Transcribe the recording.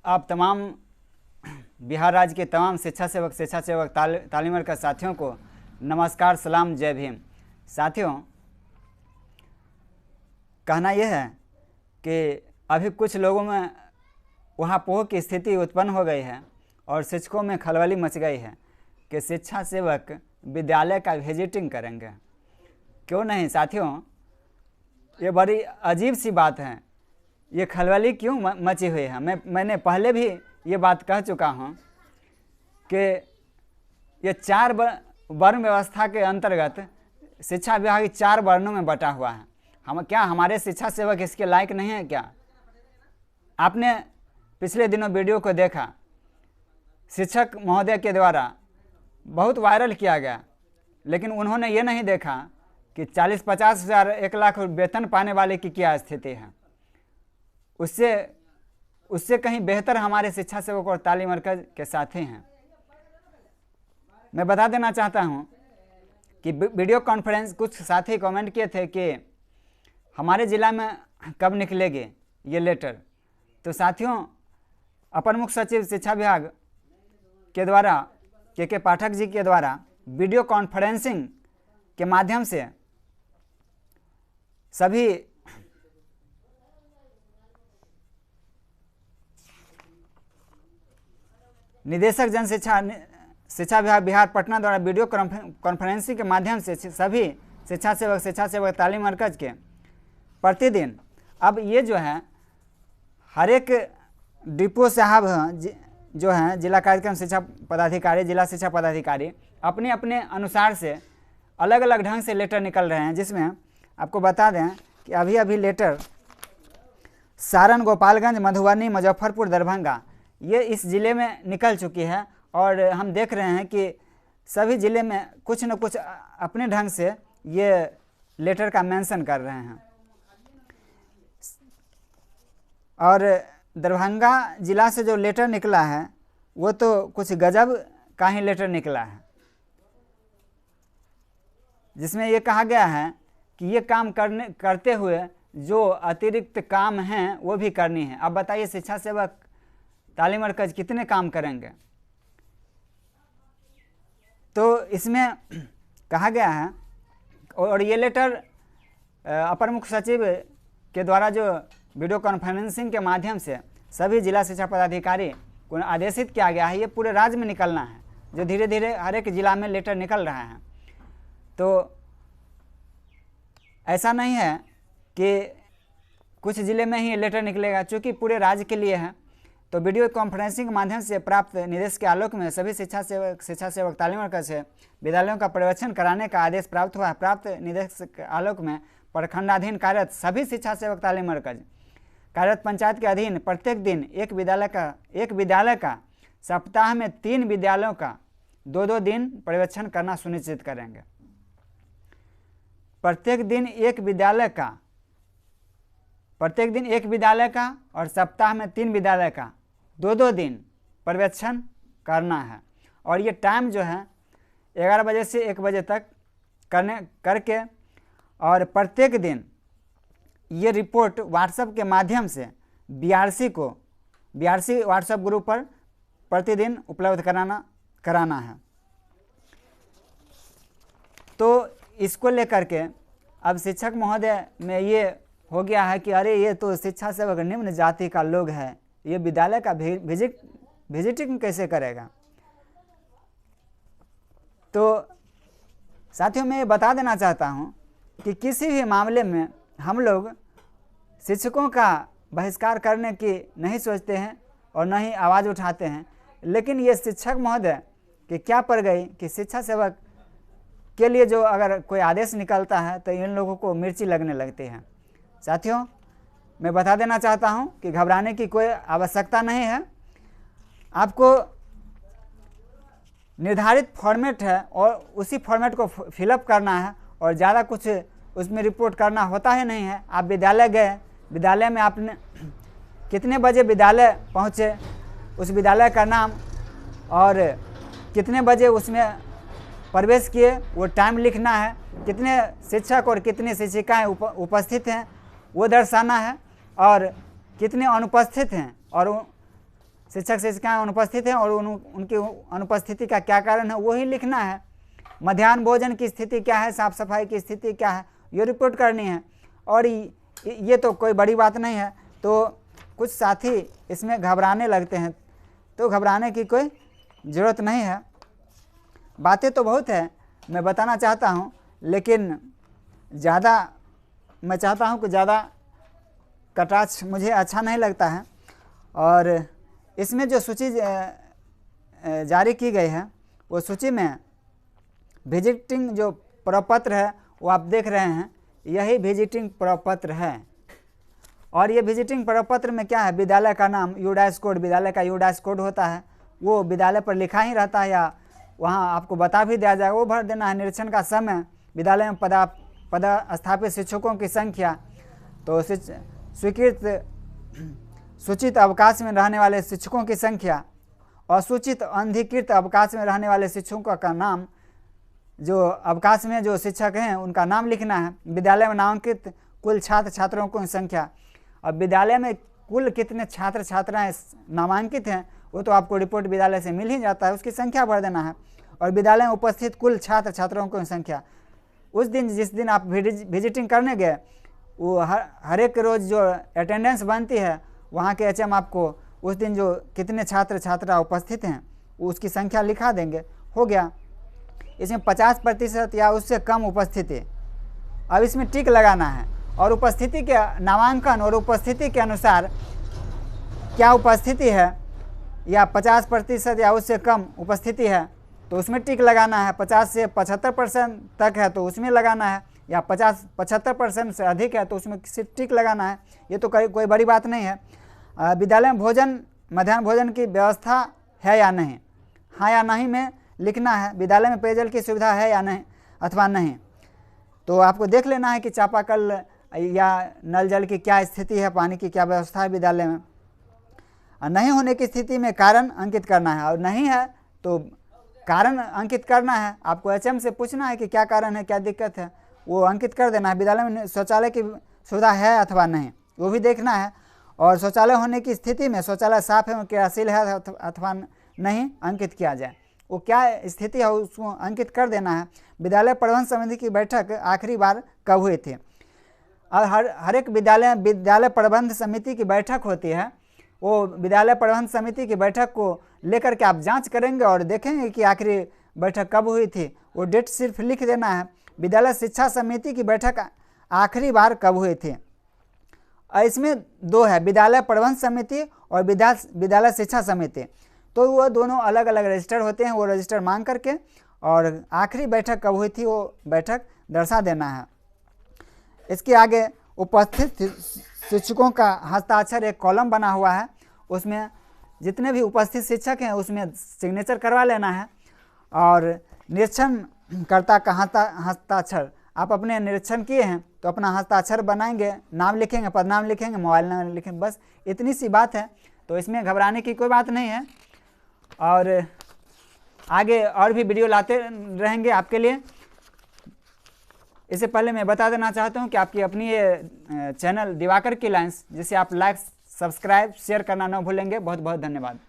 आप तमाम बिहार राज्य के तमाम शिक्षा सेवक तालीम वर्कर साथियों को नमस्कार, सलाम, जय भीम। साथियों, कहना यह है कि अभी कुछ लोगों में ऊहापोह की स्थिति उत्पन्न हो गई है और शिक्षकों में खलबली मच गई है कि शिक्षा सेवक विद्यालय का विजिटिंग करेंगे। क्यों नहीं साथियों, ये बड़ी अजीब सी बात है। ये खलबली क्यों मची हुई है? मैंने पहले भी ये बात कह चुका हूँ कि ये 4 वर्ण व्यवस्था के अंतर्गत शिक्षा विभाग 4 वर्णों में बटा हुआ है। क्या हमारे शिक्षा सेवक इसके लायक नहीं है क्या? आपने पिछले दिनों वीडियो को देखा, शिक्षक महोदय के द्वारा बहुत वायरल किया गया, लेकिन उन्होंने ये नहीं देखा कि 40-50 हज़ार 1 लाख वेतन पाने वाले की क्या स्थिति है। उससे कहीं बेहतर हमारे शिक्षा सेवक और तालीम मरकज के साथी हैं। मैं बता देना चाहता हूं कि वीडियो कॉन्फ्रेंस कुछ साथी कमेंट किए थे कि हमारे ज़िला में कब निकलेगी ये लेटर। तो साथियों, अपर मुख्य सचिव शिक्षा विभाग के द्वारा के पाठक जी के द्वारा वीडियो कॉन्फ्रेंसिंग के माध्यम से सभी निदेशक जन शिक्षा विभाग बिहार पटना द्वारा वीडियो कॉन्फ्रेंसिंग के माध्यम से सभी शिक्षा सेवक तालीम मरकज के प्रतिदिन अब ये जो है हर एक डिपो साहब जो हैं जिला कार्यक्रम शिक्षा पदाधिकारी, जिला शिक्षा पदाधिकारी अपने अपने अनुसार से अलग अलग ढंग से लेटर निकल रहे हैं। जिसमें आपको बता दें कि अभी अभी लेटर सारण, गोपालगंज, मधुबनी, मुजफ्फरपुर, दरभंगा ये इस ज़िले में निकल चुकी है और हम देख रहे हैं कि सभी ज़िले में कुछ न कुछ अपने ढंग से ये लेटर का मेंशन कर रहे हैं। और दरभंगा ज़िला से जो लेटर निकला है वो तो कुछ गजब का ही लेटर निकला है, जिसमें ये कहा गया है कि ये काम करते हुए जो अतिरिक्त काम हैं वो भी करनी है। अब बताइए शिक्षा सेवक तालीम मरकज कितने काम करेंगे? तो इसमें कहा गया है, और ये लेटर अपर मुख्य सचिव के द्वारा जो वीडियो कॉन्फ्रेंसिंग के माध्यम से सभी जिला शिक्षा पदाधिकारी को आदेशित किया गया है, ये पूरे राज्य में निकलना है, जो धीरे धीरे हर एक जिला में लेटर निकल रहा है। तो ऐसा नहीं है कि कुछ ज़िले में ही लेटर निकलेगा, चूँकि पूरे राज्य के लिए है। तो वीडियो कॉन्फ्रेंसिंग के माध्यम से प्राप्त निर्देश के आलोक में सभी शिक्षा सेवक तालीम मरकज से विद्यालयों का पर्यवेक्षण कराने का आदेश प्राप्त हुआ है। प्राप्त निर्देश के आलोक में प्रखंडाधीन कार्यरत सभी शिक्षा सेवक तालीम मरकज कार्यरत पंचायत के अधीन प्रत्येक दिन एक विद्यालय का सप्ताह में 3 विद्यालयों का 2-2 दिन पर्यवेक्षण करना सुनिश्चित करेंगे। प्रत्येक दिन एक विद्यालय का और सप्ताह में 3 विद्यालय का 2-2 दिन पर्यवेक्षण करना है। और ये टाइम जो है 11 बजे से 1 बजे तक करके और प्रत्येक दिन ये रिपोर्ट व्हाट्सएप के माध्यम से बीआरसी व्हाट्सएप ग्रुप पर प्रतिदिन उपलब्ध कराना है। तो इसको लेकर के अब शिक्षक महोदय में ये हो गया है कि अरे ये तो शिक्षा सेवक निम्न जाति का लोग है, ये विद्यालय का विजिटिंग कैसे करेगा? तो साथियों, मैं ये बता देना चाहता हूँ कि किसी भी मामले में हम लोग शिक्षकों का बहिष्कार करने की नहीं सोचते हैं और न ही आवाज़ उठाते हैं, लेकिन ये शिक्षक महोदय की क्या पड़ गई कि शिक्षा सेवक के लिए जो अगर कोई आदेश निकलता है तो इन लोगों को मिर्ची लगने लगती है। साथियों, मैं बता देना चाहता हूं कि घबराने की कोई आवश्यकता नहीं है। आपको निर्धारित फॉर्मेट है और उसी फॉर्मेट को फिलअप करना है और ज़्यादा कुछ उसमें रिपोर्ट करना होता ही नहीं है। आप विद्यालय गए, विद्यालय में आपने कितने बजे विद्यालय पहुँचे, उस विद्यालय का नाम और कितने बजे उसमें प्रवेश किए वो टाइम लिखना है, कितने शिक्षक और कितनी शिक्षिकाएं उपस्थित हैं वो दर्शाना है और कितने अनुपस्थित हैं और शिक्षक शिक्षिकाएँ अनुपस्थित हैं और उनकी अनुपस्थिति का क्या कारण है वही लिखना है। मध्याह्न भोजन की स्थिति क्या है, साफ सफाई की स्थिति क्या है, ये रिपोर्ट करनी है। और ये तो कोई बड़ी बात नहीं है। तो कुछ साथी इसमें घबराने लगते हैं, तो घबराने की कोई ज़रूरत नहीं है। बातें तो बहुत है, मैं बताना चाहता हूँ, लेकिन ज़्यादा मैं चाहता हूँ कि ज़्यादा कटाक्ष मुझे अच्छा नहीं लगता है। और इसमें जो सूची जारी की गई है वो सूची में विजिटिंग जो प्रपत्र है वो आप देख रहे हैं, यही विजिटिंग प्रपत्र है। और ये विजिटिंग प्रपत्र में क्या है, विद्यालय का नाम, यूडाइस कोड, विद्यालय का यूडाइस कोड होता है, वो विद्यालय पर लिखा ही रहता है या वहाँ आपको बता भी दिया जाएगा, वो भर देना है। निरीक्षण का समय, विद्यालय में पदस्थापित शिक्षकों की संख्या, तो स्वीकृत सूचित अवकाश में रहने वाले शिक्षकों की संख्या, असूचित अनधिकृत अवकाश में रहने वाले शिक्षकों का नाम, जो अवकाश में जो शिक्षक हैं उनका नाम लिखना है। विद्यालय में नामांकित कुल छात्र छात्राओं की संख्या, अब विद्यालय में कुल कितने छात्र छात्राएं नामांकित हैं वो तो आपको रिपोर्ट विद्यालय से मिल ही जाता है, उसकी संख्या भर देना है। और विद्यालय में उपस्थित कुल छात्र छात्राओं की संख्या, उस दिन जिस दिन आप विजिटिंग करने गए वो हर एक रोज़ जो अटेंडेंस बनती है वहाँ के एचएम आपको उस दिन जो कितने छात्र छात्रा उपस्थित हैं उसकी संख्या लिखा देंगे, हो गया। इसमें 50% या उससे कम उपस्थिति, अब इसमें टिक लगाना है। और उपस्थिति के नामांकन और उपस्थिति के अनुसार क्या उपस्थिति है, या 50% या उससे कम उपस्थिति है तो उसमें टिक लगाना है। 50 से 75% तक है तो उसमें लगाना है, या 75% से अधिक है तो उसमें सिर्फ टिक लगाना है। ये तो कोई बड़ी बात नहीं है। विद्यालय में भोजन, मध्याह्न भोजन की व्यवस्था है या नहीं, हाँ या नहीं में लिखना है। विद्यालय में पेयजल की सुविधा है या नहीं अथवा नहीं, तो आपको देख लेना है कि चापाकल या नल जल की क्या स्थिति है, पानी की क्या व्यवस्था है विद्यालय में। नहीं होने की स्थिति में कारण अंकित करना है, और नहीं है तो कारण अंकित करना है। आपको एचएम से पूछना है कि क्या कारण है, क्या दिक्कत है, वो अंकित कर देना है। विद्यालय में शौचालय की सुविधा है अथवा नहीं वो भी देखना है। और शौचालय होने की स्थिति में शौचालय साफ है, क्रियाशील है अथवा नहीं अंकित किया जाए, वो क्या स्थिति है उसको अंकित कर देना है। विद्यालय प्रबंधन समिति की बैठक आखिरी बार कब हुई थी, और हर एक विद्यालय प्रबंध समिति की बैठक होती है, वो विद्यालय प्रबंध समिति की बैठक को लेकर के आप जांच करेंगे और देखेंगे कि आखिरी बैठक कब हुई थी, वो डेट सिर्फ लिख देना है। विद्यालय शिक्षा समिति की बैठक आखिरी बार कब हुई थी, इसमें दो है, विद्यालय प्रबंध समिति और विद्यालय शिक्षा समिति, तो वो दोनों अलग अलग रजिस्टर होते हैं। वो रजिस्टर मांग करके और आखिरी बैठक कब हुई थी वो बैठक दर्शा देना है। इसके आगे उपस्थित शिक्षकों का हस्ताक्षर एक कॉलम बना हुआ है, उसमें जितने भी उपस्थित शिक्षक हैं उसमें सिग्नेचर करवा लेना है। और निरीक्षणकर्ता का हस्ताक्षर, आप अपने निरीक्षण किए हैं तो अपना हस्ताक्षर बनाएंगे, नाम लिखेंगे, पदनाम लिखेंगे, मोबाइल नंबर लिखेंगे, बस इतनी सी बात है। तो इसमें घबराने की कोई बात नहीं है। और आगे और भी वीडियो लाते रहेंगे आपके लिए। इससे पहले मैं बता देना चाहता हूं कि आपकी अपनी ये चैनल दिवाकर की लाइन्स, जिसे आप लाइक, सब्सक्राइब, शेयर करना न भूलेंगे। बहुत बहुत धन्यवाद।